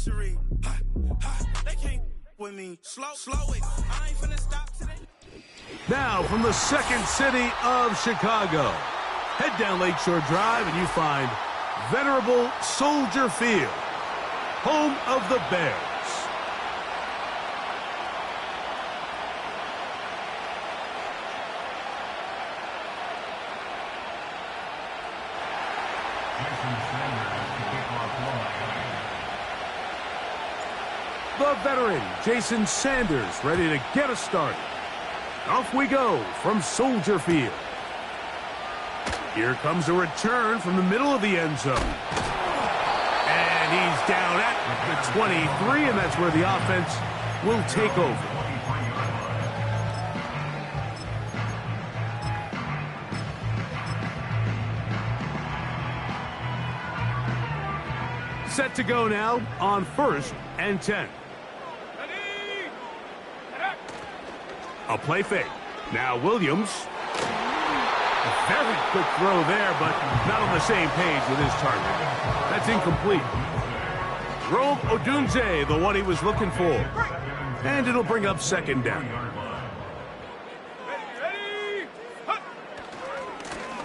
luxury. They can't with me. Slow it. I ain't finna stop today. Now from the second city of Chicago, head down Lakeshore Drive and you find venerable Soldier Field, home of the Bears. The veteran, Jason Sanders, ready to get us started. Off we go from Soldier Field. Here comes a return from the middle of the end zone. And he's down at the 23, and that's where the offense will take over. Set to go now on 1st and 10. A play fake. Now Williams. A very quick throw there, but not on the same page with his target. That's incomplete. Rome Odunze, the one he was looking for. And it'll bring up 2nd down.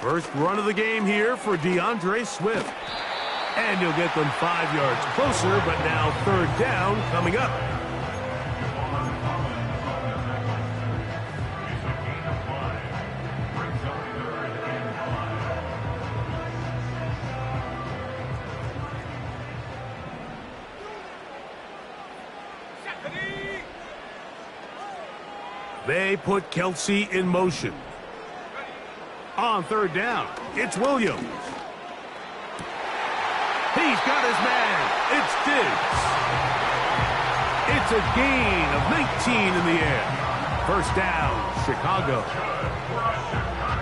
First run of the game here for DeAndre Swift. And he'll get them 5 yards closer, but now 3rd down coming up. They put Kelsey in motion. On 3rd down, it's Williams. He's got his man. It's Diggs. It's a gain of 19 in the air. 1st down, Chicago.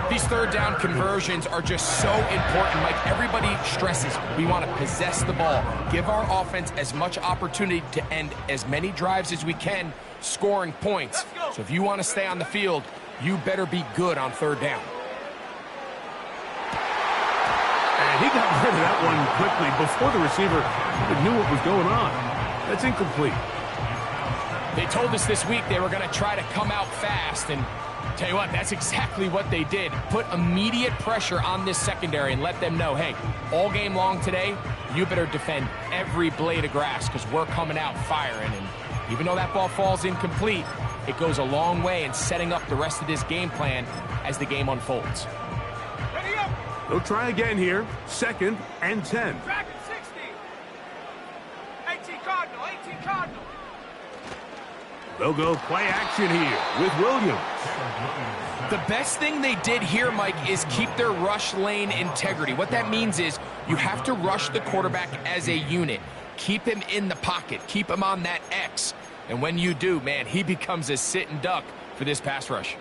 These 3rd down conversions are just so important. Like everybody stresses, we want to possess the ball. Give our offense as much opportunity to end as many drives as we can, scoring points. So if you want to stay on the field, you better be good on 3rd down. And he got rid of that one quickly before the receiver even knew what was going on. That's incomplete. They told us this week they were going to try to come out fast, and tell you what, that's exactly what they did. Put immediate pressure on this secondary and let them know, hey, all game long today, you better defend every blade of grass because we're coming out firing. And even though that ball falls incomplete, it goes a long way in setting up the rest of this game plan as the game unfolds. They'll try again here. 2nd and 10. Track at 60. 18 Cardinal. They'll go play action here with Williams. The best thing they did here, Mike, is keep their rush lane integrity. What that means is you have to rush the quarterback as a unit. Keep him in the pocket. Keep him on that X. And when you do, man, he becomes a sitting duck for this pass rush.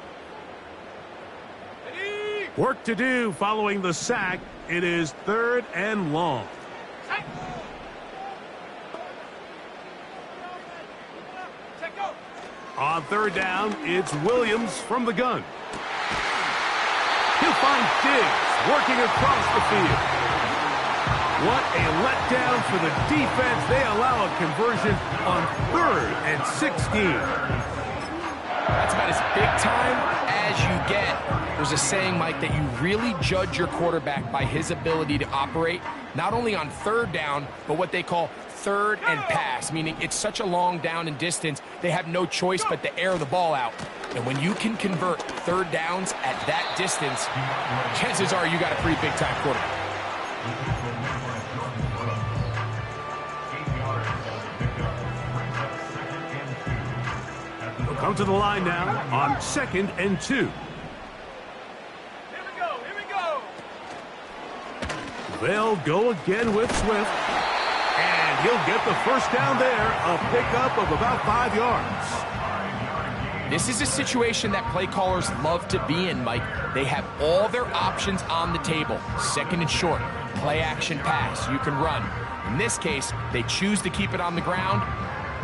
Work to do following the sack. It is 3rd and long. On 3rd down, it's Williams from the gun. He'll find Diggs working across the field. What a letdown for the defense. They allow a conversion on 3rd and 16. That's about as big time as you get. There's a saying, Mike, that you really judge your quarterback by his ability to operate, not only on 3rd down, but what they call 3rd and pass, meaning it's such a long down and distance, they have no choice but to air the ball out. And when you can convert 3rd downs at that distance, chances are you got a pretty big-time quarterback. We'll come to the line now on 2nd and 2. They'll go again with Swift. And he'll get the 1st down there, a pickup of about 5 yards. This is a situation that play callers love to be in, Mike. They have all their options on the table. 2nd and short, play action pass, you can run. In this case, they choose to keep it on the ground,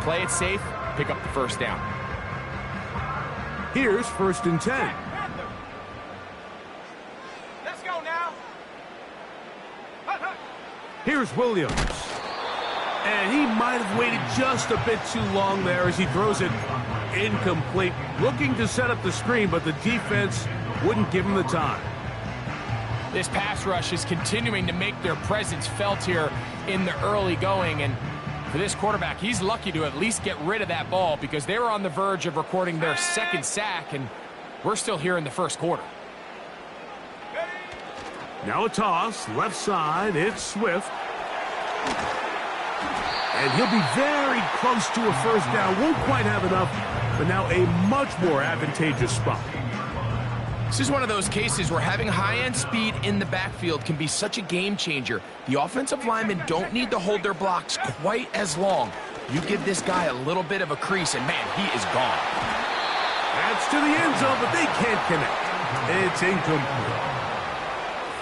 play it safe, pick up the 1st down. Here's 1st and 10. Let's go now. Here's Williams. And he might have waited just a bit too long there as he throws it incomplete. Looking to set up the screen, but the defense wouldn't give him the time. This pass rush is continuing to make their presence felt here in the early going. And for this quarterback, he's lucky to at least get rid of that ball because they were on the verge of recording their second sack, and we're still here in the first quarter. Now a toss, left side, it's Swift. And he'll be very close to a first down. Won't quite have enough, but now a much more advantageous spot. This is one of those cases where having high-end speed in the backfield can be such a game changer. The offensive linemen don't need to hold their blocks quite as long. You give this guy a little bit of a crease, and man, he is gone. That's to the end zone, but they can't connect. It's incomplete.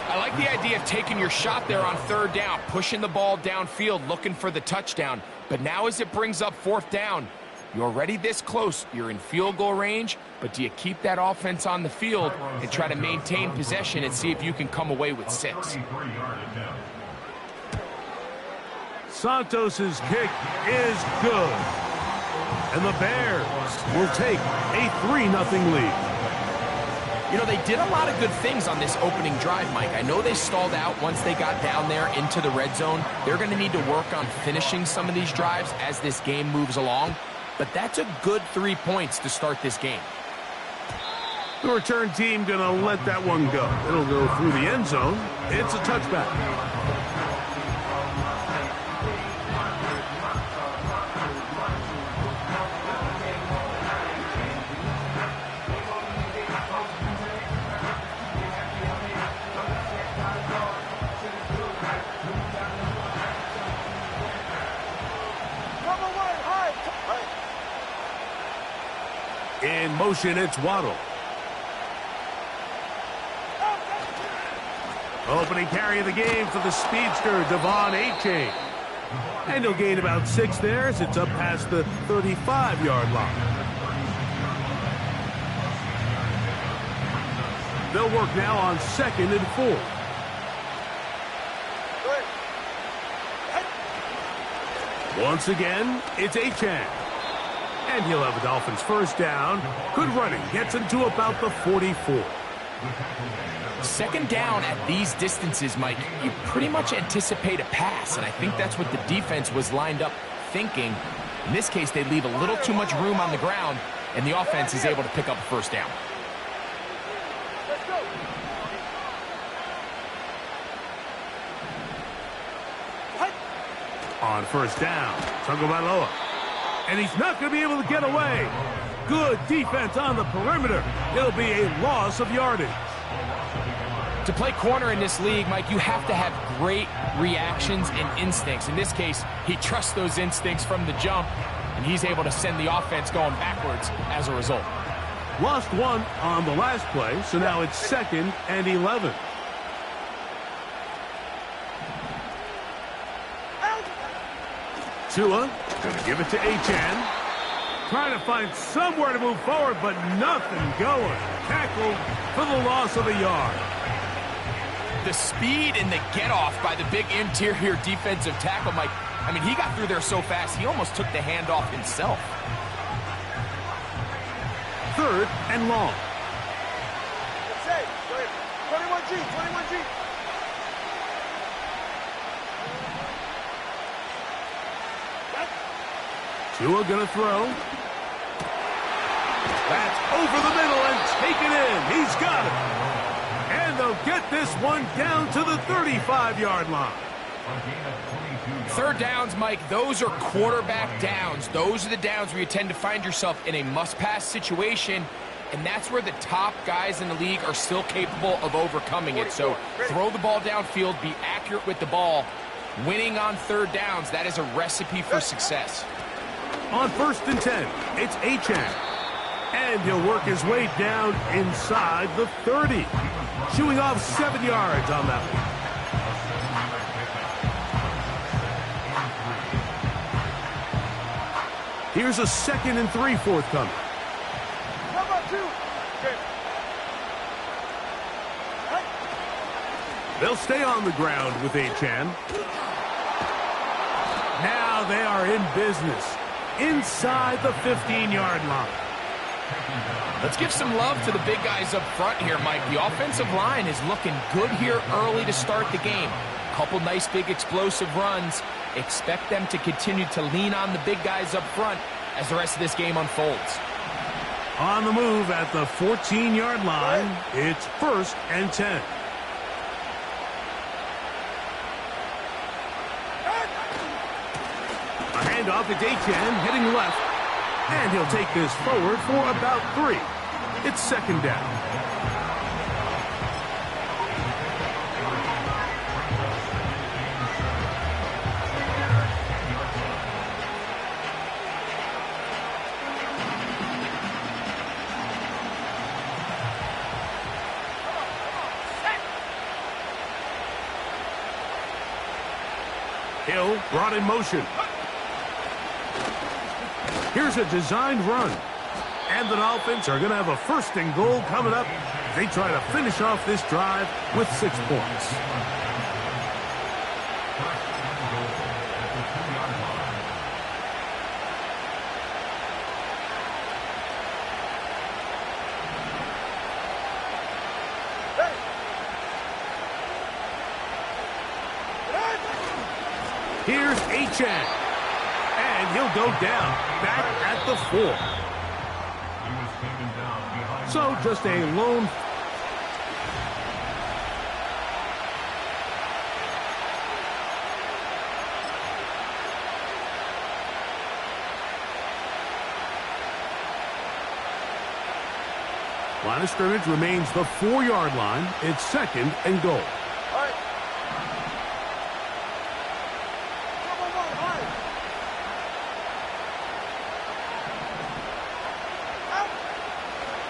I like the idea of taking your shot there on third down, pushing the ball downfield, looking for the touchdown. But now as it brings up fourth down, you're already this close. You're in field goal range, but do you keep that offense on the field and try to maintain possession and see if you can come away with 6? Santos's kick is good. And the Bears will take a 3-0 lead. You know, they did a lot of good things on this opening drive, Mike. I know they stalled out once they got down there into the red zone. They're going to need to work on finishing some of these drives as this game moves along. But that's a good 3 points to start this game. The return team going to let that one go. It'll go through the end zone. It's a touchback. In motion, it's Waddle. Opening carry of the game for the speedster, Devon Achane. And he'll gain about 6 there as it's up past the 35-yard line. They'll work now on 2nd and 4. Once again, it's Achane. And he'll have a Dolphins first down. Good running. Gets him to about the 44. Second down at these distances, Mike, you pretty much anticipate a pass, and I think that's what the defense was lined up thinking. In this case, they leave a little too much room on the ground, and the offense is able to pick up a first down. On first down, Tagovailoa. And he's not going to be able to get away. Good defense on the perimeter. It'll be a loss of yardage. To play corner in this league, Mike, you have to have great reactions and instincts. In this case, he trusts those instincts from the jump, and he's able to send the offense going backwards as a result. Lost 1 on the last play, so now it's 2nd and 11. Tua going to give it to Achane. Trying to find somewhere to move forward, but nothing going. Tackled for the loss of a yard. The speed and the get-off by the big interior defensive tackle, Mike. I mean, he got through there so fast, he almost took the handoff himself. 3rd and long. 21G, 21G. Tua gonna throw. That's over the middle and taken in. He's got it. And they'll get this one down to the 35-yard line. Third downs, Mike, those are quarterback downs. Those are the downs where you tend to find yourself in a must-pass situation, and that's where the top guys in the league are still capable of overcoming it. So throw the ball downfield, be accurate with the ball. Winning on third downs, that is a recipe for success. On 1st and 10, it's Achane. And he'll work his way down inside the 30. Chewing off 7 yards on that one. Here's a 2nd and 3 forthcoming. They'll stay on the ground with Achane. Now now they are in business inside the 15-yard line. Let's give some love to the big guys up front here, Mike. The offensive line is looking good here early to start the game. Couple nice big explosive runs. Expect them to continue to lean on the big guys up front as the rest of this game unfolds. On the move at the 14-yard line, it's 1st and 10. A handoff, it's Etienne heading left, and he'll take this forward for about 3. It's 2nd down. Hill brought in motion. Here's a designed run. And the Dolphins are going to have a 1st and goal coming up. They try to finish off this drive with 6 points. Here's Etienne. And he'll go down, back at the 4. So just a lone. Line of scrimmage remains the 4-yard line. It's 2nd and goal.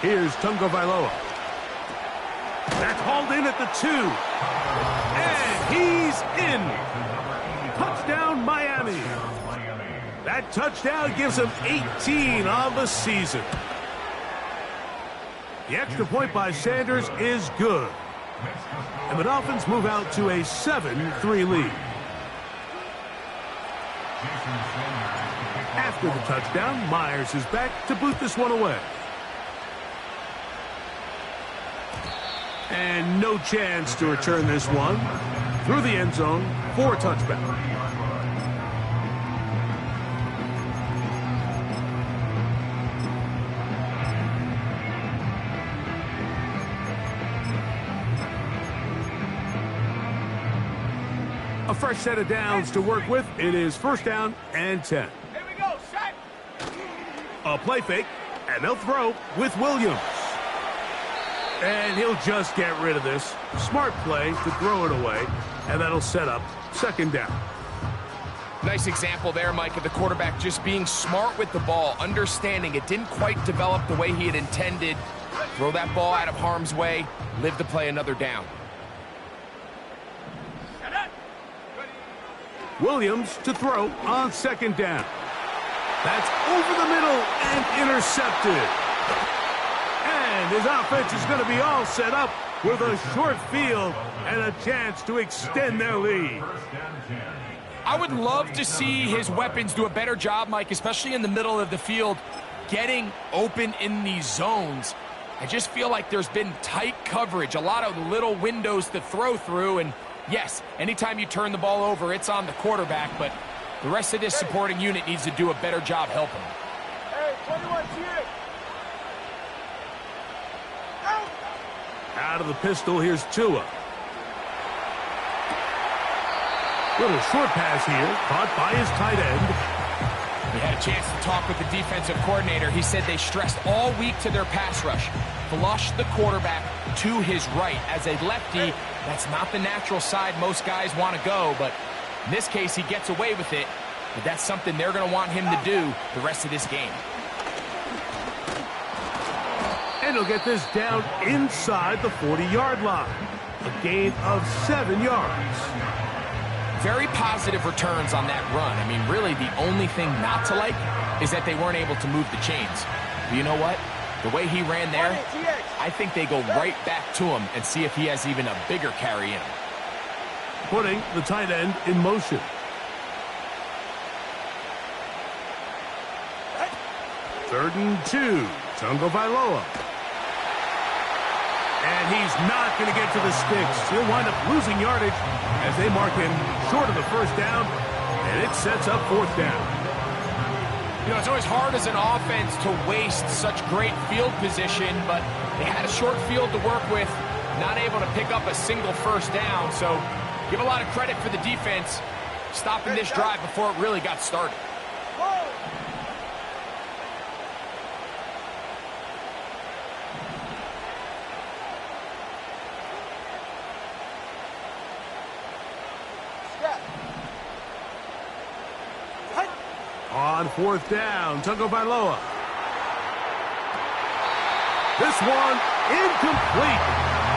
Here's Tungo Vailoa. That's hauled in at the 2. And he's in. Touchdown, Miami. That touchdown gives him 18 on the season. The extra point by Sanders is good. And the Dolphins move out to a 7-3 lead. After the touchdown, Myers is back to boot this one away. And no chance to return this one through the end zone for a touchback. A fresh set of downs to work with. It is 1st down and 10. Here we go, set. A play fake, and they'll throw with Williams. And he'll just get rid of this. Smart play to throw it away, and that'll set up 2nd down. Nice example there, Mike, of the quarterback just being smart with the ball, understanding it didn't quite develop the way he had intended. Throw that ball out of harm's way, live to play another down. Williams to throw on 2nd down. That's over the middle and intercepted. And his offense is going to be all set up with a short field and a chance to extend their lead. I would love to see his weapons do a better job, Mike, especially in the middle of the field, getting open in these zones. I just feel like there's been tight coverage, a lot of little windows to throw through, and yes, anytime you turn the ball over, it's on the quarterback, but the rest of this supporting unit needs to do a better job helping him. Hey, 21 here. Out of the pistol, here's Tua. Little short pass here, caught by his tight end. We had a chance to talk with the defensive coordinator. He said they stressed all week to their pass rush. Flush the quarterback to his right. As a lefty, that's not the natural side most guys want to go, but in this case, he gets away with it. But that's something they're going to want him to do the rest of this game. And he'll get this down inside the 40-yard line. A gain of 7 yards. Very positive returns on that run. I mean, really, the only thing not to like is that they weren't able to move the chains. But you know what? The way he ran there, I think they go right back to him and see if he has even a bigger carry in him. Putting the tight end in motion. 3rd and 2. Tagovailoa. And he's not going to get to the sticks. He'll wind up losing yardage as they mark him short of the 1st down, and it sets up 4th down. You know, it's always hard as an offense to waste such great field position, but they had a short field to work with, not able to pick up a single 1st down. So give a lot of credit for the defense stopping this drive before it really got started. On 4th down, Tagovailoa. This one incomplete.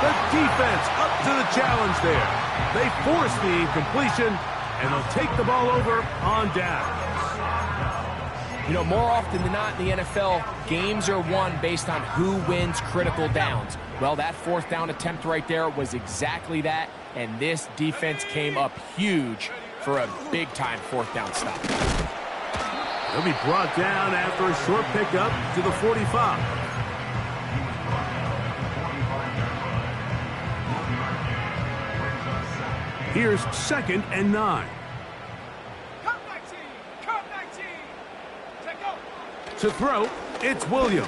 The defense up to the challenge there. They force the incompletion, and they'll take the ball over on downs. You know, more often than not in the NFL, games are won based on who wins critical downs. Well, that 4th down attempt right there was exactly that, and this defense came up huge for a big-time 4th down stop. He'll be brought down after a short pickup to the 45. Here's 2nd and 9. Cut 19! Cut 19! Take go! To throw, it's Williams.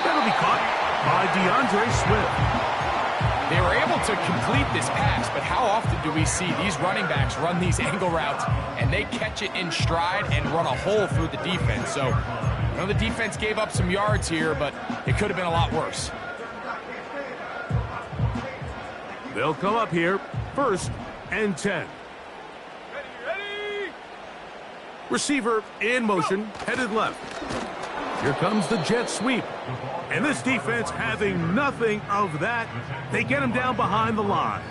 That'll be caught by DeAndre Swift. They were able to complete this pass, but how often do we see these running backs run these angle routes and they catch it in stride and run a hole through the defense? So, you know, the defense gave up some yards here, but it could have been a lot worse. They'll come up here, 1st and 10. Ready! Receiver in motion, headed left. Here comes the jet sweep. And this defense having nothing of that, they get him down behind the line.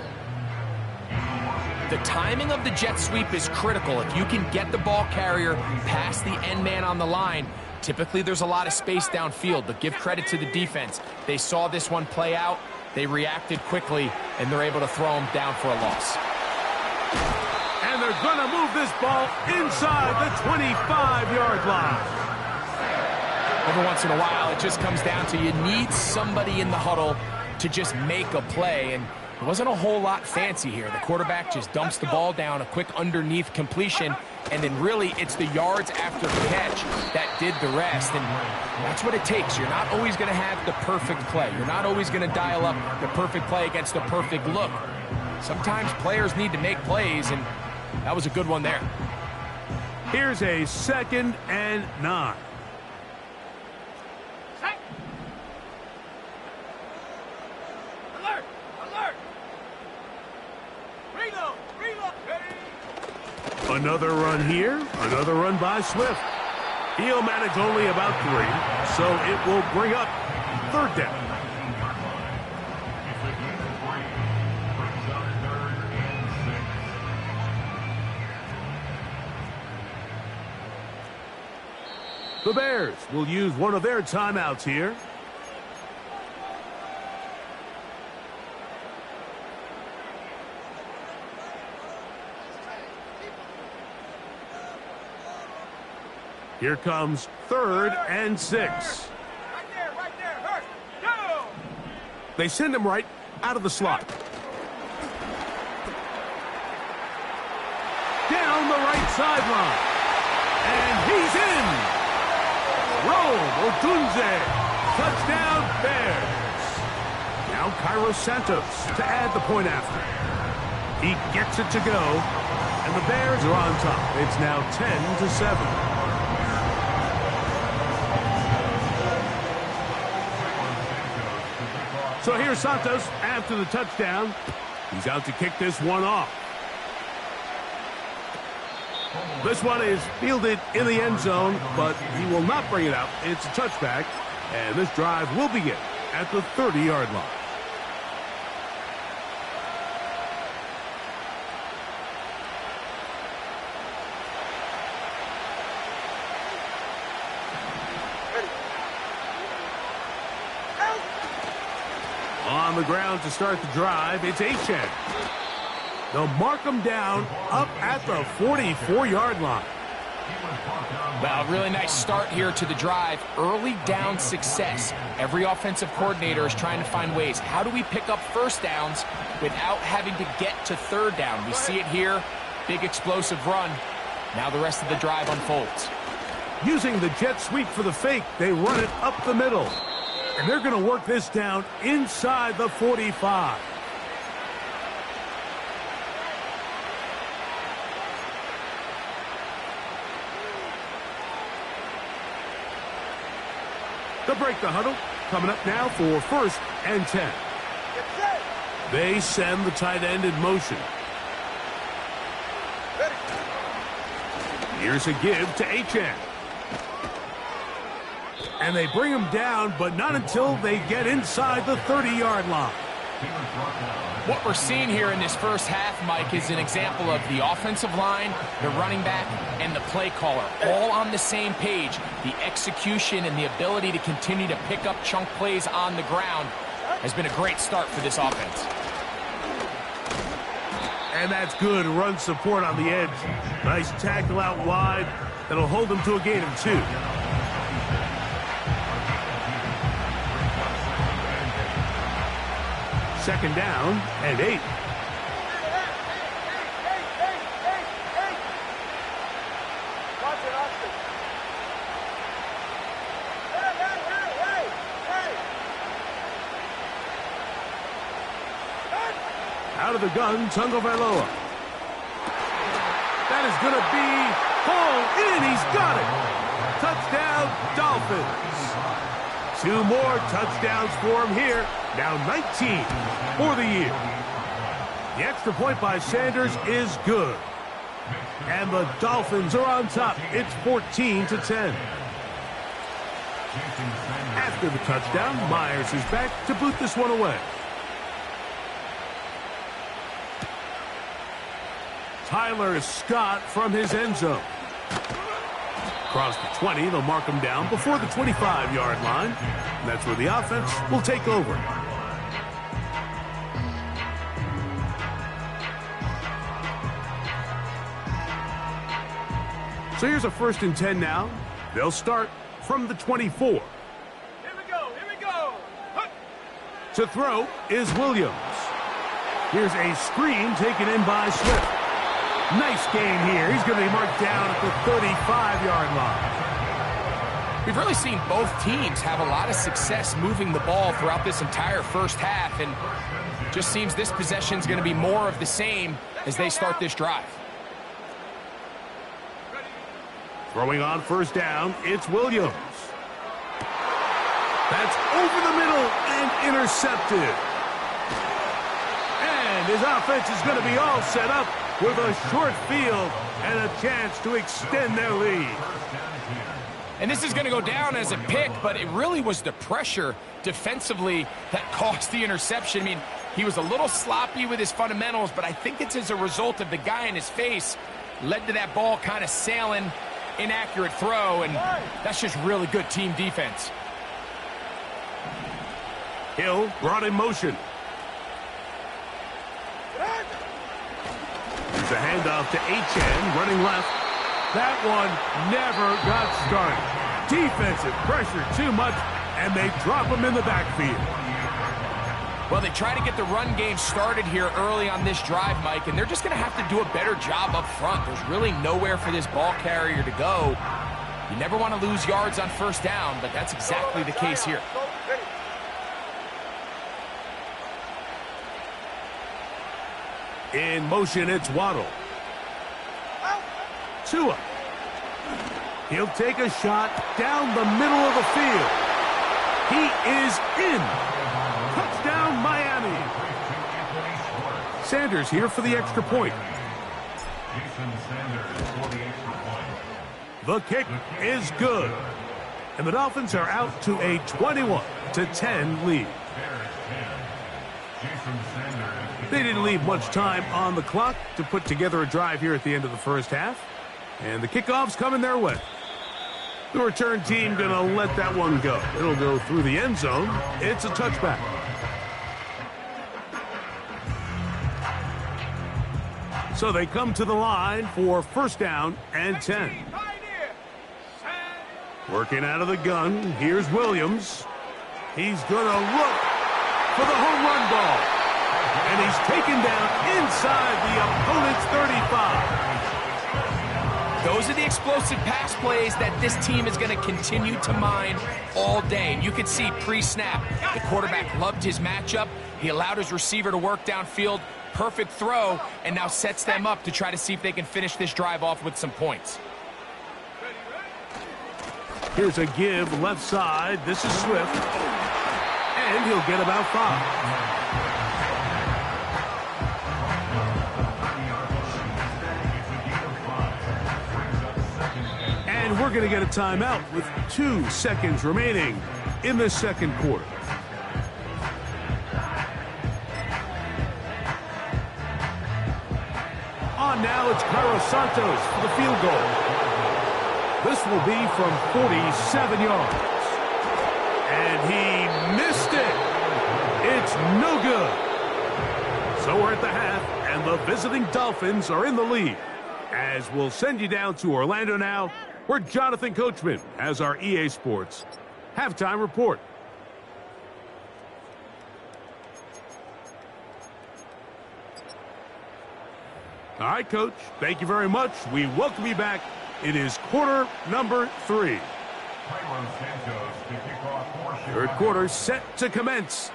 The timing of the jet sweep is critical. If you can get the ball carrier past the end man on the line, typically there's a lot of space downfield, but give credit to the defense. They saw this one play out, they reacted quickly, and they're able to throw him down for a loss. And they're going to move this ball inside the 25-yard line. Every once in a while, it just comes down to you need somebody in the huddle to just make a play, and it wasn't a whole lot fancy here. The quarterback just dumps the ball down, a quick underneath completion, and then really it's the yards after the catch that did the rest, and that's what it takes. You're not always going to have the perfect play. You're not always going to dial up the perfect play against the perfect look. Sometimes players need to make plays, and that was a good one there. Here's a 2nd and 9. Alert! Alert! Reload! Reload! Ready! Another run here, another run by Swift. He'll manage only about 3, so it will bring up 3rd down. The Bears will use one of their timeouts here. Here comes 3rd and 6. Right there, hurt! Go! They send him right out of the slot. Down the right sideline. And he's in! Rome Odunze. Touchdown, Bears. Now Cairo Santos to add the point after. He gets it to go, and the Bears are on top. It's now 10-7. So here's Santos after the touchdown. He's out to kick this one off. This one is fielded in the end zone, but he will not bring it out. It's a touchback, and this drive will begin at the 30-yard line. On the ground to start the drive, it's Achane. They'll mark him down up at the 44-yard line. Well, really nice start here to the drive. Early down success. Every offensive coordinator is trying to find ways. How do we pick up first downs without having to get to third down? We see it here. Big explosive run. Now the rest of the drive unfolds. Using the jet sweep for the fake, they run it up the middle. And they're going to work this down inside the 45. They'll break the huddle. Coming up now for 1st and 10. They send the tight end in motion. Here's a give to HN. And they bring him down, but not until they get inside the 30-yard line. What we're seeing here in this first half, Mike, is an example of the offensive line, the running back, and the play caller all on the same page. The execution and the ability to continue to pick up chunk plays on the ground has been a great start for this offense. And that's good run support on the edge. Nice tackle out wide that'll hold them to a gain of 2. Second down and 8. Out of the gun, Tagovailoa. That is going to be hauled in. He's got it. Touchdown, Dolphins. 2 more touchdowns for him here. Now 19 for the year. The extra point by Sanders is good. And the Dolphins are on top. It's 14-10. After the touchdown, Myers is back to boot this one away. Tyler Scott from his end zone. Across the 20, they'll mark him down before the 25-yard line. And that's where the offense will take over. So here's a 1st and 10 now. They'll start from the 24. Here we go. To throw is Williams. Here's a screen taken in by Swift. Nice gain here. He's going to be marked down at the 35-yard line. We've really seen both teams have a lot of success moving the ball throughout this entire first half, and just seems this possession is going to be more of the same as they start this drive. Throwing on 1st down, it's Williams. That's over the middle and intercepted. And his offense is going to be all set up with a short field and a chance to extend their lead. And this is going to go down as a pick, but it really was the pressure defensively that caused the interception. I mean, he was a little sloppy with his fundamentals, but I think it's as a result of the guy in his face led to that ball kind of sailing, inaccurate throw, and that's just really good team defense. Hill brought in motion. There's a handoff to HN, running left. That one never got started. Defensive pressure too much, and they drop him in the backfield. Well, they try to get the run game started here early on this drive, Mike, and they're just going to have to do a better job up front. There's really nowhere for this ball carrier to go. You never want to lose yards on 1st down, but that's exactly the case here. In motion, it's Waddle. Tua. He'll take a shot down the middle of the field. He is in. Touchdown, Miami. Sanders here for the extra point. The kick is good. And the Dolphins are out to a 21-10 lead. They didn't leave much time on the clock to put together a drive here at the end of the first half. And the kickoff's coming their way. The return team going to let that one go. It'll go through the end zone. It's a touchback. So they come to the line for 1st down and 10. Working out of the gun, here's Williams. He's going to look for the home run ball. And he's taken down inside the opponent's 35. Those are the explosive pass plays that this team is going to continue to mine all day. And you can see pre-snap, the quarterback loved his matchup. He allowed his receiver to work downfield. Perfect throw, and now sets them up to try to see if they can finish this drive off with some points. Here's a give left side. This is Swift. And he'll get about 5. And we're going to get a timeout with 2 seconds remaining in the second quarter. On now, it's Carlos Santos for the field goal. This will be from 47 yards. And he missed it. It's no good. So we're at the half, and the visiting Dolphins are in the lead. As we'll send you down to Orlando now, where Jonathan Coachman has our EA Sports halftime report. All right, Coach, thank you very much. We welcome you back. It is quarter number 3. Third quarter set to commence.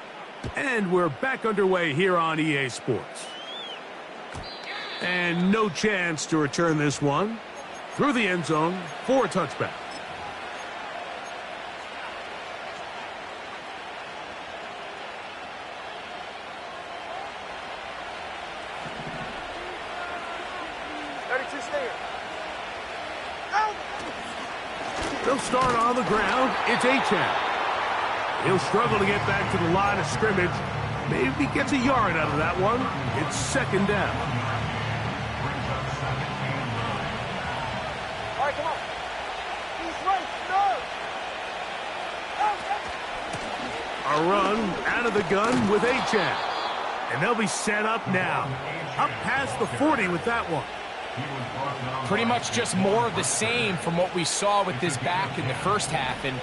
And we're back underway here on EA Sports. And no chance to return this one. Through the end zone for a touchback. They'll start on the ground. It's Achane. He'll struggle to get back to the line of scrimmage. Maybe gets a yard out of that one. It's second down. All right, come on. He's right. No. A run out of the gun with Achane. And they'll be set up now. Up past the 40 with that one. Pretty much just more of the same from what we saw with this back in the first half. And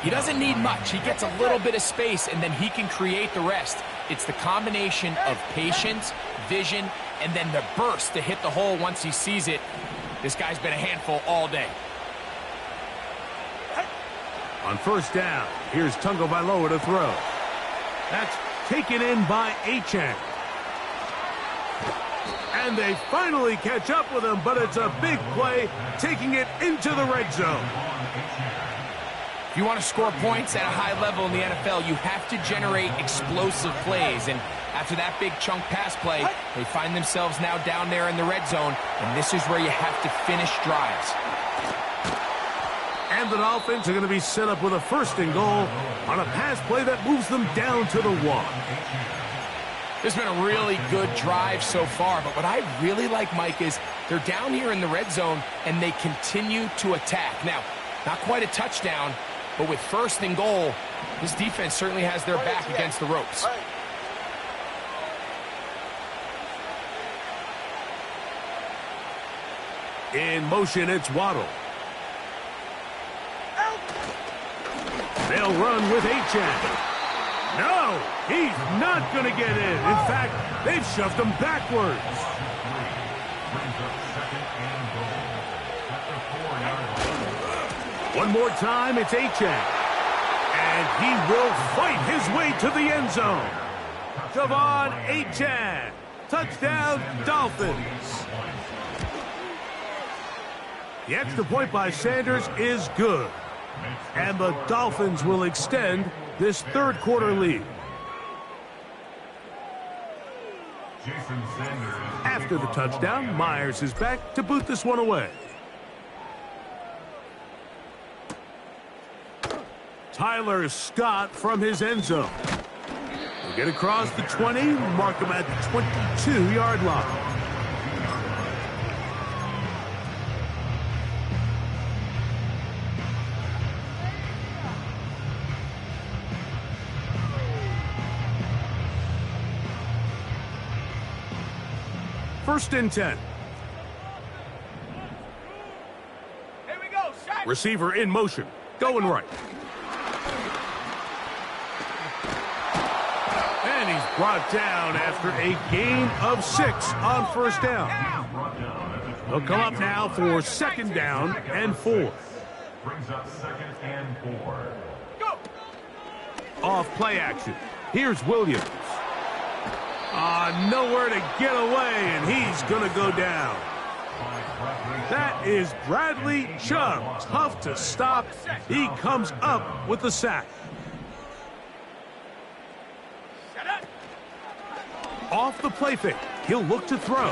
he doesn't need much. He gets a little bit of space, and then he can create the rest. It's the combination of patience, vision, and then the burst to hit the hole once he sees it. This guy's been a handful all day. On first down, here's Tungo Bailoa to throw. That's taken in by Achane. And they finally catch up with him, but it's a big play, taking it into the red zone. If you want to score points at a high level in the NFL, you have to generate explosive plays. And after that big chunk pass play, they find themselves now down there in the red zone, and this is where you have to finish drives. And the Dolphins are going to be set up with a first and goal on a pass play that moves them down to the 1. This has been a really good drive so far, but what I really like, Mike, is they're down here in the red zone, and they continue to attack. Now, not quite a touchdown, but with first and goal, this defense certainly has their back against the ropes. In motion, it's Waddle. They'll run with Achane. No, he's not going to get in. In fact, they've shoved him backwards. One more time, it's Achane. And he will fight his way to the end zone. Javon Achane. Touchdown, Dolphins. The extra point by Sanders is good. And the Dolphins will extend this third quarter lead. After the touchdown, Myers is back to boot this one away. Tyler Scott from his end zone. He'll get across the 20, mark him at the 22-yard line. First and 10. Here we go. Shot. Receiver in motion. Going right. And he's brought down after a gain of 6 on first down. They'll come up now for second down and 4. Brings up second and 4. Off play action. Here's Williams. Nowhere to get away, and he's going to go down. That is Bradley Chubb. Tough to stop. He comes up with the sack. Off the play fake. He'll look to throw.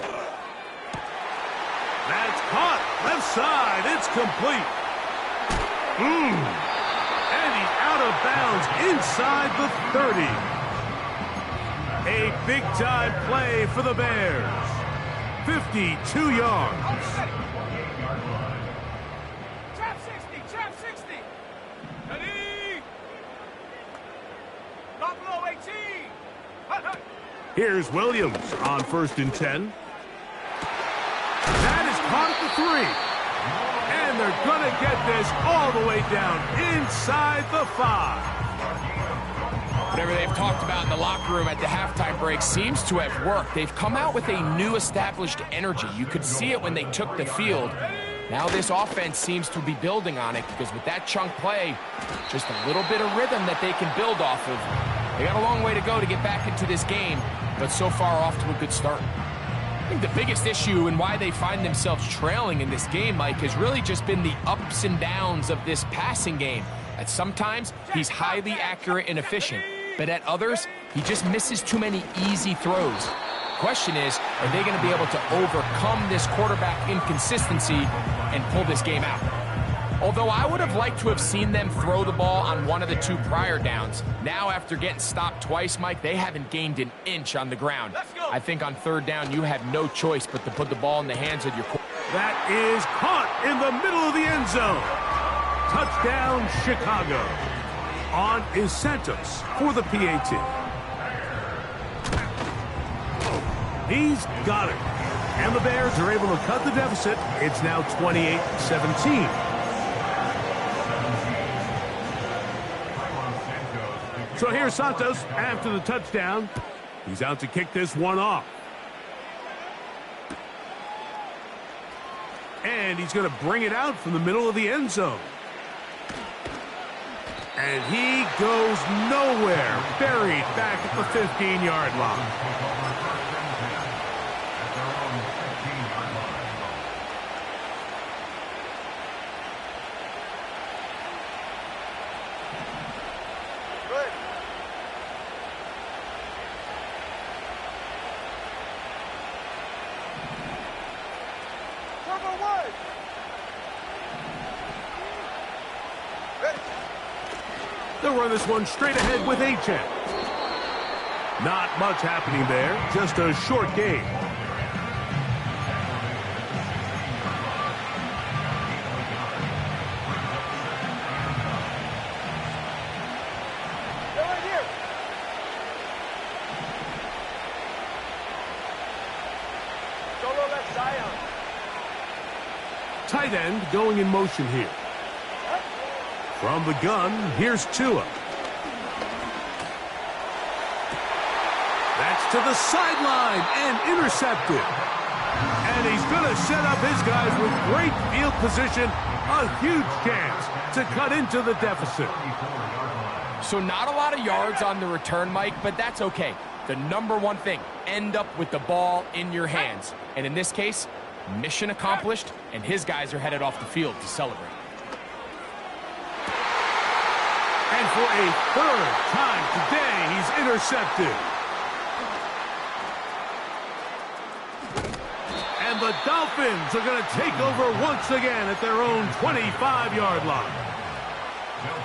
That's caught. Left side. It's complete. And he's out of bounds inside the 30. A big-time play for the Bears. 52 yards. Trap 60, trap 60. Ready? Not below 18. Hut, hut. Here's Williams on first and 10. That is caught at the 3. And they're going to get this all the way down inside the 5. Whatever they've talked about in the locker room at the halftime break seems to have worked. They've come out with a new established energy. You could see it when they took the field. Now this offense seems to be building on it because with that chunk play, just a little bit of rhythm that they can build off of. They got a long way to go to get back into this game, but so far off to a good start. I think the biggest issue and why they find themselves trailing in this game, Mike, has really just been the ups and downs of this passing game. At sometimes, he's highly accurate and efficient, but at others, he just misses too many easy throws. Question is, are they going to be able to overcome this quarterback inconsistency and pull this game out? Although I would have liked to have seen them throw the ball on one of the 2 prior downs. Now, after getting stopped twice, Mike, they haven't gained an inch on the ground. I think on third down, you have no choice but to put the ball in the hands of your quarterback. That is caught in the middle of the end zone. Touchdown, Chicago. On is Santos for the PAT. He's got it. And the Bears are able to cut the deficit. It's now 28-17. So here's Santos after the touchdown. He's out to kick this one off. And he's going to bring it out from the middle of the end zone. And he goes nowhere. Buried back at the 15-yard line. They'll run this one straight ahead with H.N. Not much happening there, just a short game. They're right here. Solo left Zion. Tight end going in motion here. From the gun, here's Tua. That's to the sideline and intercepted. And he's going to set up his guys with great field position. A huge chance to cut into the deficit. So not a lot of yards on the return, Mike, but that's okay. The number one thing, end up with the ball in your hands. And in this case, mission accomplished, and his guys are headed off the field to celebrate. And for a third time today, he's intercepted. And the Dolphins are going to take over once again at their own 25-yard line.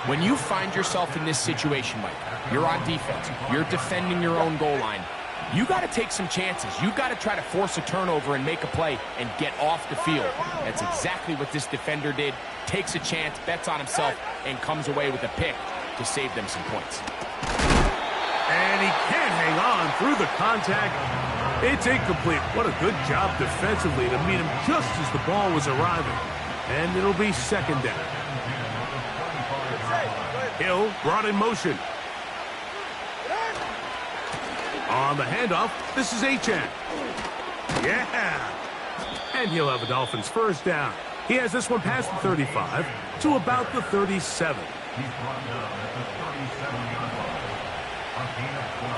When you find yourself in this situation, Mike, you're on defense, you're defending your own goal line, you got to take some chances. You got to try to force a turnover and make a play and get off the field. That's exactly what this defender did. Takes a chance, bets on himself, and comes away with a pick to save them some points. And he can't hang on through the contact. It's incomplete. What a good job defensively to meet him just as the ball was arriving. And it'll be second down. Hill brought in motion. On the handoff, this is Achan. Yeah! And he'll have the Dolphins first down. He has this one past the 35 to about the 37. He's brought down at the 37-yard line. A gain of 12.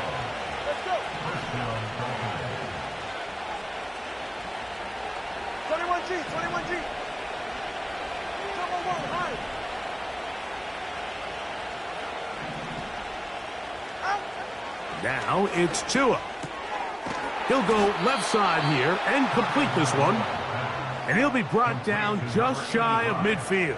Let's go. First down, Dolphins. 21G, 21G. Double one, high. Now it's Tua. He'll go left side here and complete this one. And he'll be brought down just shy of midfield.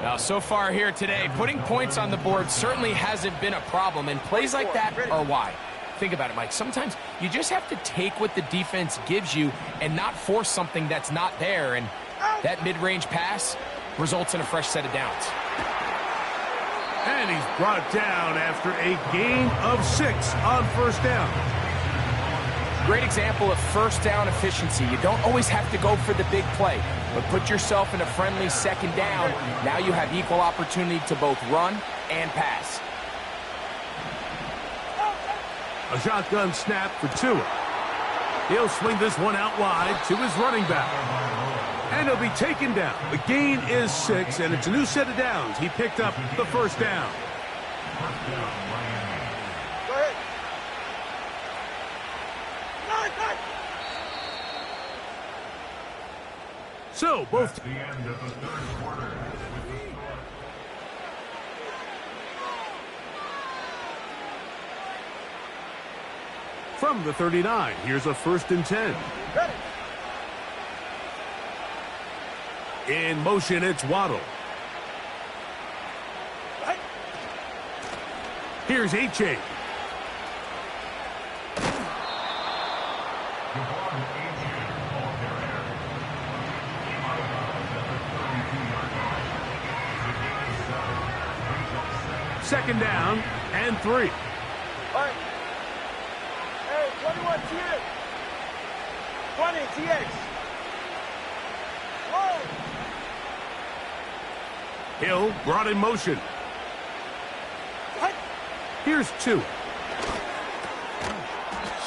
Now, so far here today, putting points on the board certainly hasn't been a problem, and plays like that are why. Think about it, Mike. Sometimes you just have to take what the defense gives you and not force something that's not there, and that mid-range pass results in a fresh set of downs. And he's brought down after a gain of 6 on first down. Great example of first down efficiency. You don't always have to go for the big play, but put yourself in a friendly second down. Now you have equal opportunity to both run and pass. A shotgun snap for Tua. He'll swing this one out wide to his running back. And he'll be taken down. The gain is 6, and it's a new set of downs. He picked up the first down. Go ahead. Nine. So, both... The end of the third quarter. From the 39, here's a 1st and 10. Ready. In motion, it's Waddle. Right. Here's Achan. Second down and 3. All right. Hey, 21 TX. 20 TX. Whoa. Hill brought in motion. What? Here's 2.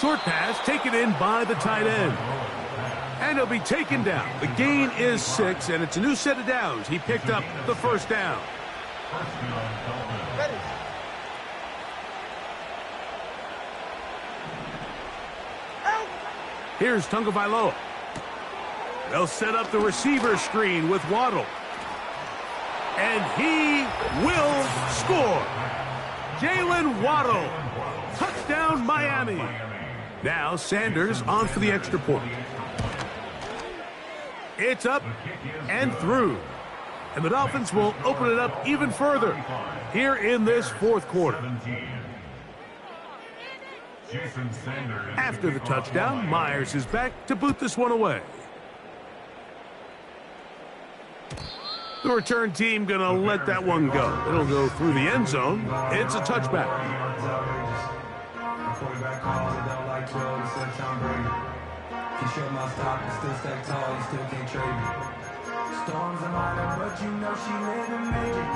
Short pass taken in by the tight end. And he'll be taken down. The gain is 6, and it's a new set of downs. He picked up the first down. Ready. Out. Here's Tagovailoa. They'll set up the receiver screen with Waddle. And he will score. Jalen Waddle. Touchdown, Miami. Now Sanders on for the extra point. It's up and through. And the Dolphins will open it up even further here in this fourth quarter. After the touchdown, Myers is back to boot this one away. The return team going to let that one go. It'll go through the end zone. It's a touchback. Storms are minor, but you know she living major.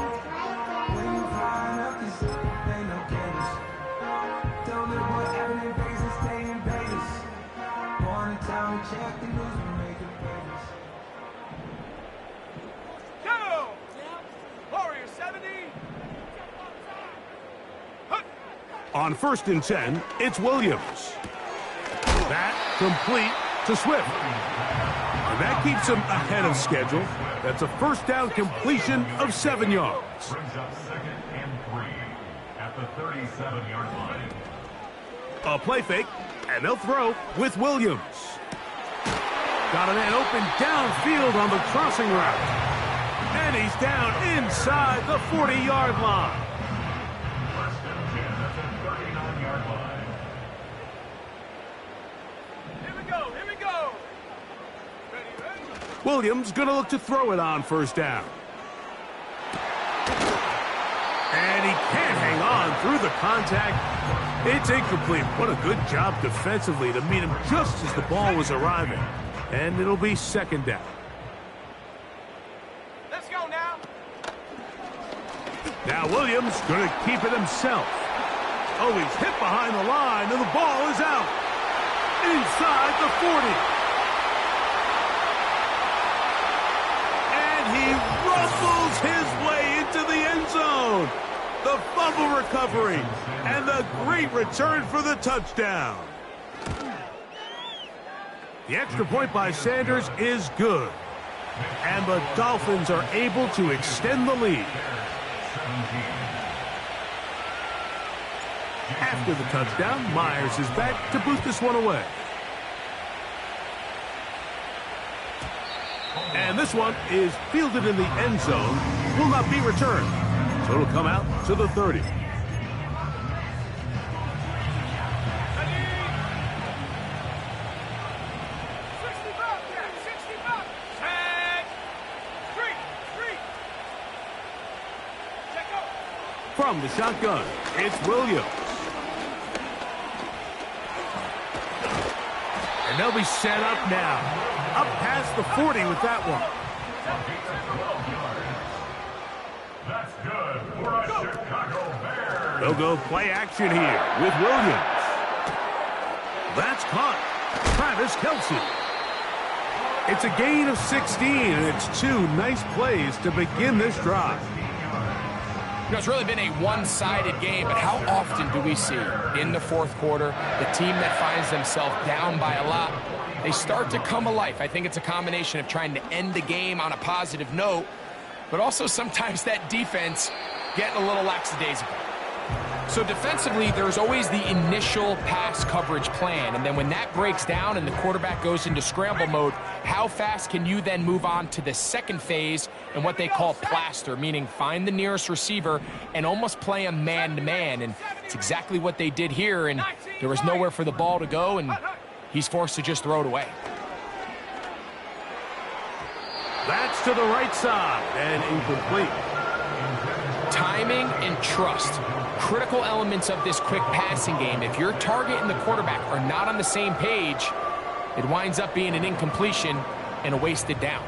When you flying up, this ain't no Candace. Don't live what happening, Vegas, stay in Vegas. Born in town, check the news, we make it famous. Go. Warrior 70. On 1st and 10, it's Williams. That complete to Swift. And that keeps him ahead of schedule. That's a first down completion of 7 yards. Brings up 2nd and 3 at the 37-yard line. A play fake, and they'll throw with Williams. Got a man open downfield on the crossing route. And he's down inside the 40-yard line. First and 10 at the 39-yard line. Here we go. Here we go. Ready. Williams going to look to throw it on first down. And he can't hang on through the contact. It's incomplete. What a good job defensively to meet him just as the ball was arriving. And it'll be 2nd down. Let's go now. Now Williams going to keep it himself. Oh, he's hit behind the line, and the ball is out. Inside the 40. And he rumbles his way into the end zone. The fumble recovery, and the great return for the touchdown. The extra point by Sanders is good. And the Dolphins are able to extend the lead. After the touchdown, Myers is back to boot this one away. And this one is fielded in the end zone, will not be returned. So it'll come out to the 30. From the shotgun, it's Williams. And they'll be set up now. Up past the 40 with that one. That's good for a Chicago Bears. They'll go play action here with Williams. That's caught. Travis Kelce. It's a gain of 16, and it's 2 nice plays to begin this drive. You know, it's really been a one-sided game, but how often do we see in the fourth quarter the team that finds themselves down by a lot, they start to come alive? I think it's a combination of trying to end the game on a positive note, but also sometimes that defense getting a little lackadaisical. So defensively, there's always the initial pass coverage plan, and then when that breaks down and the quarterback goes into scramble mode, how fast can you then move on to the second phase and what they call plaster, meaning find the nearest receiver and almost play a man-to-man, and it's exactly what they did here, and there was nowhere for the ball to go, and he's forced to just throw it away. That's to the right side and incomplete. Timing and trust, critical elements of this quick passing game. If your target and the quarterback are not on the same page, it winds up being an incompletion and a wasted down.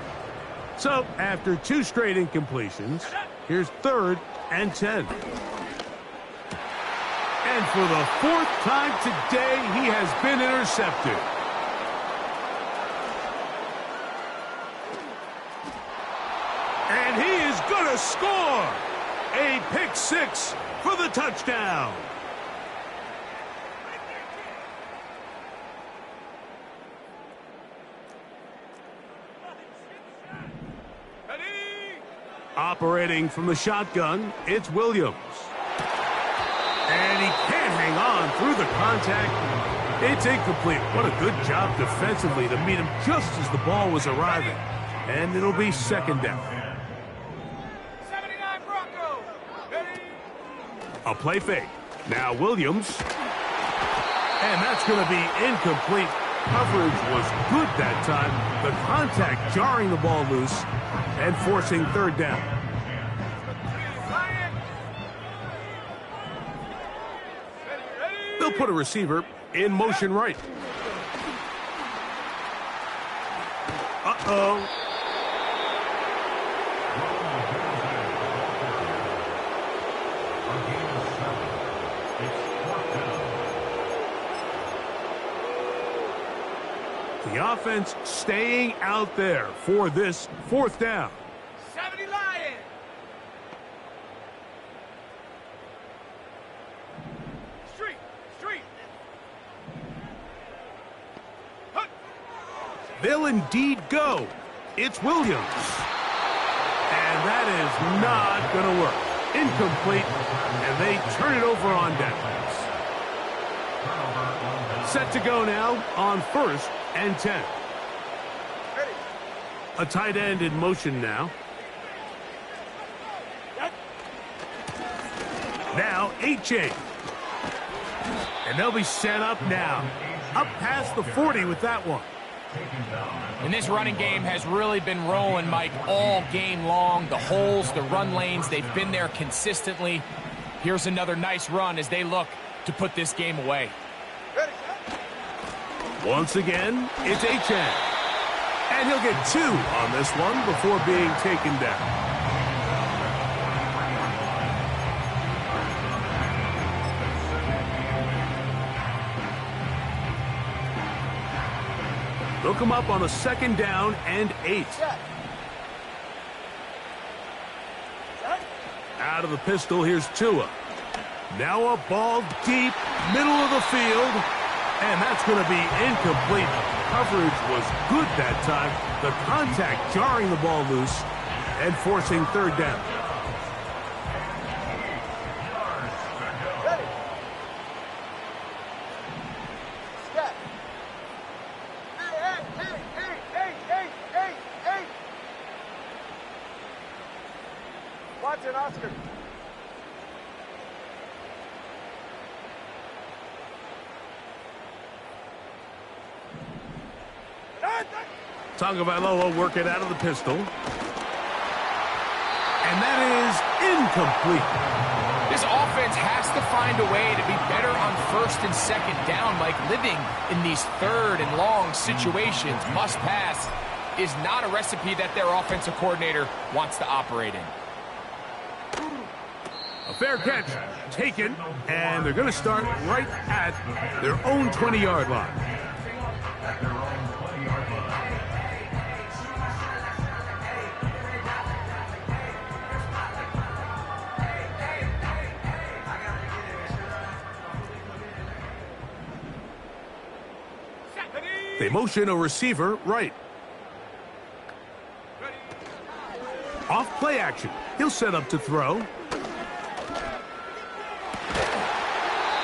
So after 2 straight incompletions, here's 3rd and 10. And for the 4th time today, he has been intercepted. And he is going to score. A pick 6 for the touchdown. Operating from the shotgun, it's Williams. And he can't hang on through the contact. It's incomplete. What a good job defensively to meet him just as the ball was arriving. And it'll be 2nd down. A play fake. Now Williams. And that's going to be incomplete. Coverage was good that time. The contact jarring the ball loose and forcing 3rd down. They'll put a receiver in motion right. Uh-oh. The offense staying out there for this 4th down. 70 Lions. Street. They'll indeed go. It's Williams. And that is not going to work. Incomplete. And they turn it over on downs. Set to go now on 1st and 10. A tight end in motion now. Now H.A. And they'll be set up now. Up past the 40 with that one. And this running game has really been rolling, Mike, all game long. The holes, the run lanes, they've been there consistently. Here's another nice run as they look to put this game away. Once again, it's H.A. And he'll get 2 on this one before being taken down. They'll come up on a 2nd down and 8. Out of the pistol, here's Tua. Now a ball deep, middle of the field, and that's going to be incomplete. Coverage was good that time. The contact jarring the ball loose and forcing 3rd down. Watch it, Oscar. Tagovailoa working out of the pistol. And that is incomplete. This offense has to find a way to be better on 1st and 2nd down, like living in these 3rd and long situations. Must pass is not a recipe that their offensive coordinator wants to operate in. A fair catch taken, and they're going to start right at their own 20-yard line. At their own 20-yard line. They motion a receiver right. Off play action. He'll set up to throw.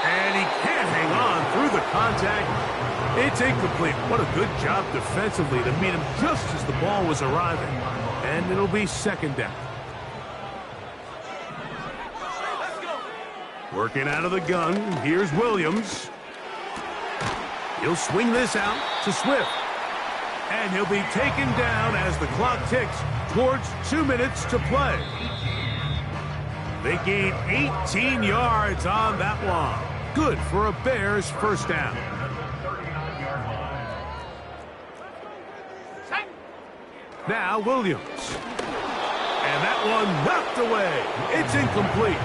And he can't hang on through the contact. It's incomplete. What a good job defensively to meet him just as the ball was arriving. And it'll be 2nd down. Working out of the gun. Here's Williams. He'll swing this out to Swift. And he'll be taken down as the clock ticks towards 2 minutes to play. They gain 18 yards on that one. Good for a Bears 1st down. Now Williams. And that one knocked away. It's incomplete.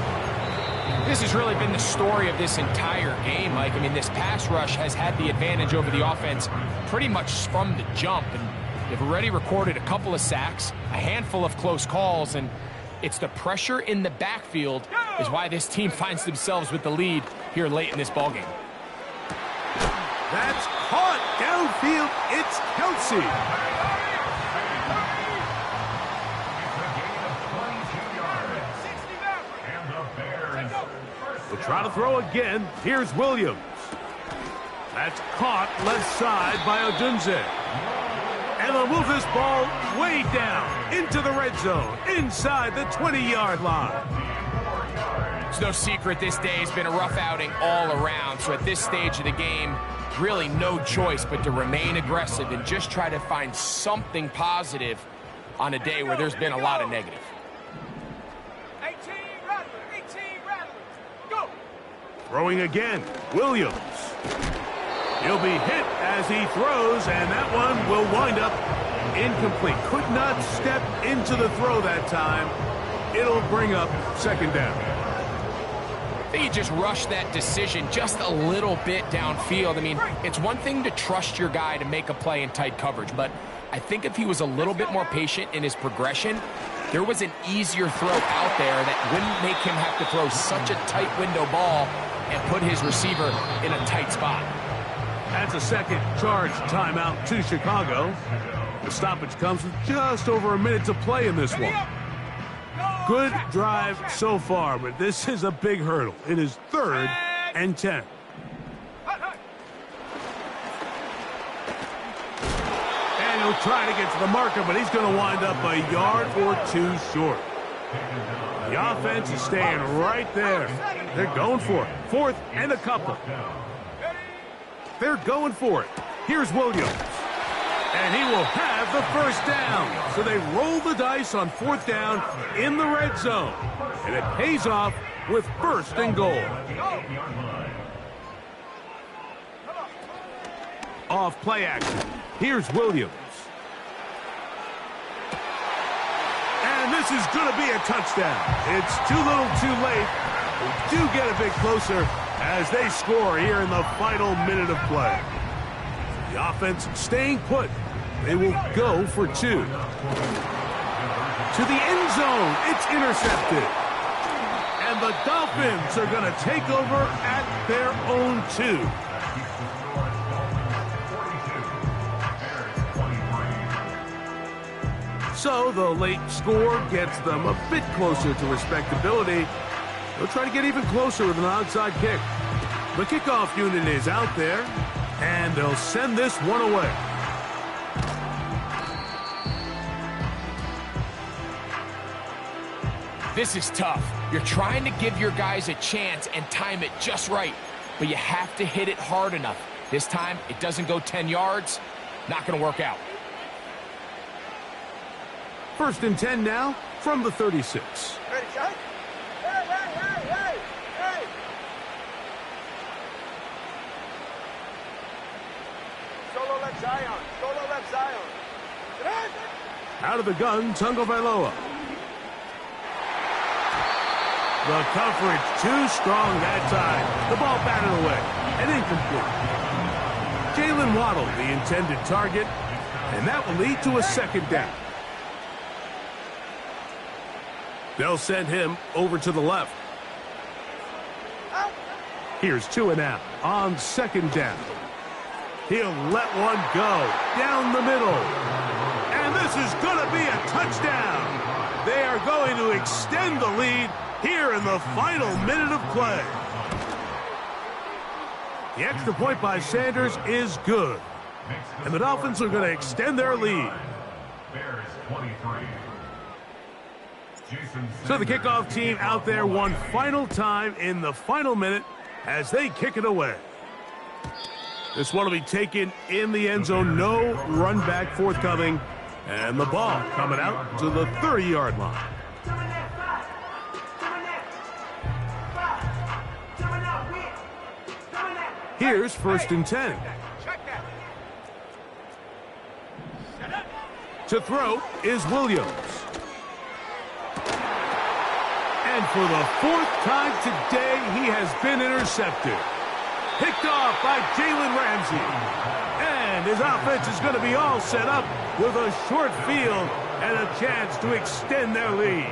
This has really been the story of this entire game, Mike. I mean, this pass rush has had the advantage over the offense pretty much from the jump. And they've already recorded a couple of sacks, a handful of close calls, and it's the pressure in the backfield is why this team finds themselves with the lead here late in this ballgame. That's caught downfield. It's Kelsey. They'll try to throw again. Here's Williams. That's caught left side by Odunze. And they'll move this ball way down into the red zone, inside the 20-yard line. It's no secret this day has been a rough outing all around. So at this stage of the game, really no choice but to remain aggressive and just try to find something positive on a day where there's been a lot of negative. 18 rattlers. Go. Throwing again, Williams. He'll be hit as he throws, and that one will wind up incomplete. Could not step into the throw that time. It'll bring up 2nd down. I think he just rushed that decision just a little bit downfield. I mean, it's one thing to trust your guy to make a play in tight coverage, but I think if he was a little bit more patient in his progression, there was an easier throw out there that wouldn't make him have to throw such a tight window ball and put his receiver in a tight spot. That's a second charge timeout to Chicago. The stoppage comes with just over a minute to play in this one. Good drive so far, but this is a big hurdle. It is 3rd and 10. And he'll try to get to the marker, but he's going to wind up a yard or 2 short. The offense is staying right there. They're going for it. 4th and a couple. They're going for it. Here's Williams. And he will have the 1st down. So they roll the dice on 4th down in the red zone. And it pays off with 1st and goal. Off play action. Here's Williams. And this is going to be a touchdown. It's too little too late. We do get a bit closer as they score here in the final minute of play. The offense staying put. They will go for 2. To the end zone. It's intercepted. And the Dolphins are going to take over at their own 2. So the late score gets them a bit closer to respectability. They'll try to get even closer with an onside kick. The kickoff unit is out there, and they'll send this one away. This is tough. You're trying to give your guys a chance and time it just right, but you have to hit it hard enough. This time, it doesn't go 10 yards. Not going to work out. 1st and 10 now from the 36. Ready, shot? Hey! Solo left Zion. Out of the gun, Tagovailoa. The coverage too strong that time. The ball batted away and incomplete. Jalen Waddle, the intended target, and that will lead to a 2nd down. They'll send him over to the left. Here's 2 and out on 2nd down. He'll let one go down the middle. And this is going to be a touchdown. They are going to extend the lead here in the final minute of play. The extra point by Sanders is good. And the Dolphins are going to extend their lead. Bears 23. So the kickoff team out there one final time in the final minute as they kick it away. This one will be taken in the end zone. No run back forthcoming. And the ball coming out to the 30-yard line. Here's 1st and 10. To throw is Williams. And for the 4th time today, he has been intercepted. Picked off by Jalen Ramsey. And his offense is going to be all set up with a short field and a chance to extend their lead.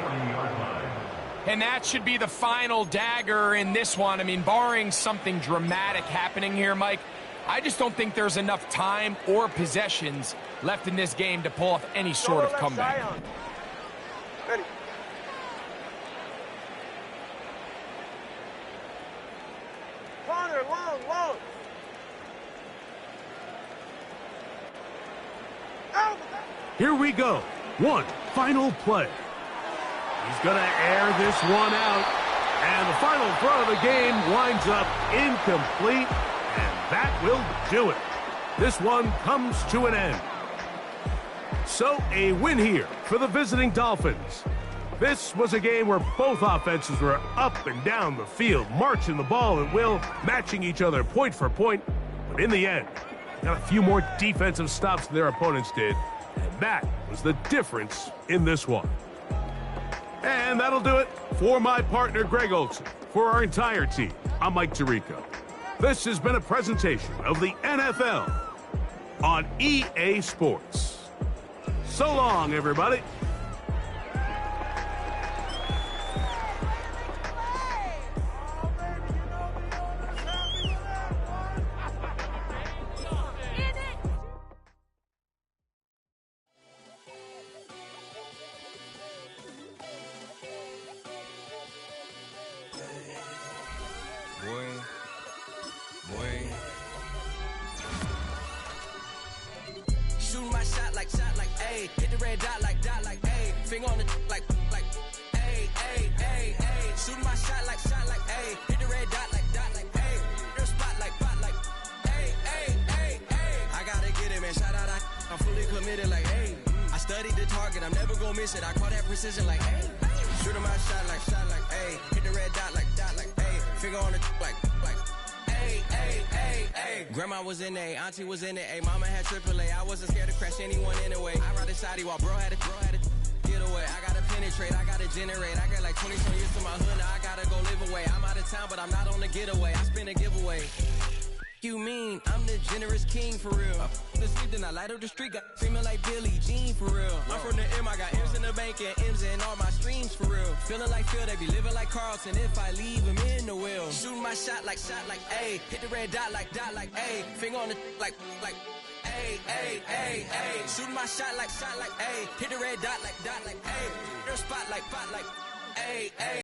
And that should be the final dagger in this one. I mean, barring something dramatic happening here, Mike, I just don't think there's enough time or possessions left in this game to pull off any sort of comeback. Ready. Corner, long. Here we go. One final play. He's going to air this one out. And the final throw of the game winds up incomplete. And that will do it. This one comes to an end. So a win here for the visiting Dolphins. This was a game where both offenses were up and down the field, marching the ball at will, matching each other point for point. But in the end, got a few more defensive stops than their opponents did. And that was the difference in this one. And that'll do it for my partner, Greg Olson. For our entire team, I'm Mike Tirico. This has been a presentation of the NFL on EA Sports. So long, everybody. Shooting my shot like, ayy. Hit the red dot like, ayy. Finger on the like, ayy, ayy, ayy, ayy. Shooting my shot like, ayy. Hit the red dot like, ayy. Their spot like, ayy, ayy, ayy, ayy. I gotta get it, man. Shout out, I'm fully committed like, ayy. I studied the target, I'm never gonna miss it. I call that precision like, ayy. Shooting my shot like, ayy. Hit the red dot like, ayy. Finger on the like, ayy, ayy, ayy, ayy. Grandma was in A, auntie was in it, ayy. Mama had AAA, I wasn't scared to crash anyone anyway. I ride a shotty while bro had to get away. I gotta penetrate, I gotta generate. I got like 20-some years to my hood, now I gotta go live away. I'm out of town, but I'm not on the getaway. I spin a giveaway. You mean I'm the generous king for real? The sleep, then I light up the street, got screaming like Billie Jean for real. I'm from the M, I got M's in the bank and M's in all my streams for real. Feeling like Phil, they be living like Carlson if I leave him in the wheel. Shooting my shot like A, hit the red dot like A, finger on the like A. Shooting my shot like A, hit the red dot like A, their spot like A.